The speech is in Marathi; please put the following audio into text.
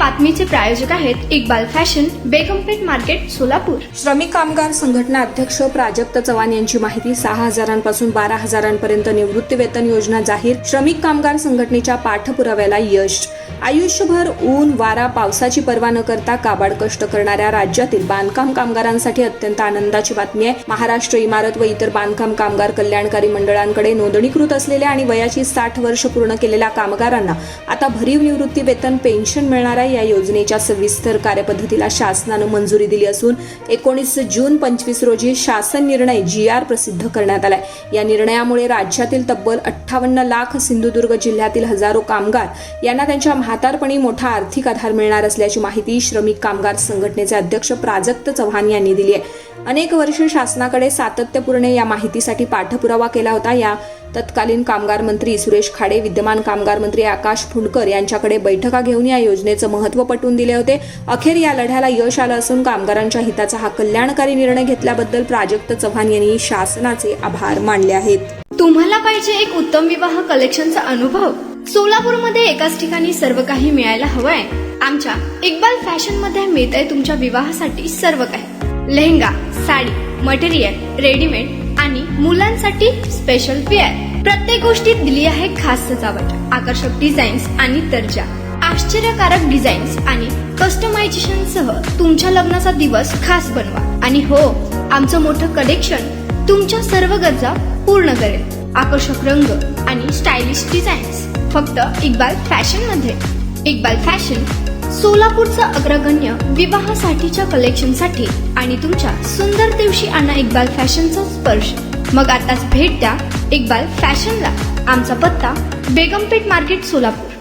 बातमीचे प्रायोजक आहेत इक्बाल फॅशन, बेगमपेठ मार्केट, सोलापूर। श्रमिक कामगार संघटना अध्यक्ष प्राजक्त चव्हाण यांची माहिती 6,000 12 हजारांपर्यंत निवृत्ती वेतन योजना जाहीर। श्रमिक कामगार संघटनेच्या पाठपुराव्याला यश। आयुष्यभर ऊन वारा पावसाची पर्वा न करता काबाड कष्ट करणाऱ्या राज्यातील बांधकाम कामगारांसाठी अत्यंत आनंदाची बातमी आहे। महाराष्ट्र इमारत व इतर बांधकाम कामगार कल्याणकारी मंडळांकडे नोंदणीकृत असलेल्या आणि वयाची 60 वर्ष पूर्ण केलेल्या कामगारांना आता भरीव निवृत्ती वेतन पेन्शन मिळणार आहे। या योजनेच्या सविस्तर कार्यपद्धतीला शासनानं मंजुरी दिली असून 19 जून 25 रोजी शासन निर्णय GR प्रसिद्ध करण्यात आलाय। या निर्णयामुळे राज्यातील तब्बल 58 लाख सिंधुदुर्ग जिल्ह्यातील हजारो कामगार यांना त्यांच्या म्हातारपणी मोठा आर्थिक आधार मिळणार असल्याची माहिती श्रमिक कामगार संघटनेचे अध्यक्ष प्राजक्त चव्हाण यांनी दिली आहे। अनेक वर्ष शासनाकडे सातत्यपूर्ण या माहितीसाठी पाठपुरावा केला होता। या तत्कालीन कामगार मंत्री सुरेश खाडे, विद्यमान कामगार मंत्री आकाश फुंडकर यांच्याकडे बैठका घेऊन या योजनेचं महत्त्व पटवून दिले होते। अखेर या लढ्याला यश आलं असून कामगारांच्या हिताचा हा कल्याणकारी निर्णय घेतल्याबद्दल प्राजक्त चव्हाण यांनी शासनाचे आभार मानले आहेत। तुम्हाला पाहिजे एक उत्तम विवाह कलेक्शनचा अनुभव? सोलापूरमध्ये एकाच ठिकाणी सर्व काही मिळायला हवंय। आमच्या इक्बाल फॅशन मध्ये मिळतंय तुमच्या विवाहासाठी सर्व काही। लेहंगा, साडी, मटेरियल, रेडीमेड आणि मुलांसाठी स्पेशल वेअर। प्रत्येक गोष्टीत दिली आहे खास सजावट, आकर्षक डिझाईन्स आणि दर्जा, आश्चर्यकारक डिझाईन्स आणि कस्टमायझेशन सह तुमच्या लग्नाचा दिवस खास बनवा। आणि हो, आमचं मोठं कलेक्शन तुमच्या सर्व गरजा पूर्ण करेल। आकर्षक रंग आणि स्टायलिश डिझाईन्स फक्त इक्बाल फॅशन मध्ये। इक्बाल फॅशन सोलापूरचा अग्रगण्य विवाहासाठीच्या कलेक्शनसाठी आणि तुमच्या सुंदर दिवशी आणा इक्बाल फॅशनचा स्पर्श। मग आताच भेट द्या इक्बाल फॅशनला। आमचा पत्ता बेगमपेठ मार्केट, सोलापूर।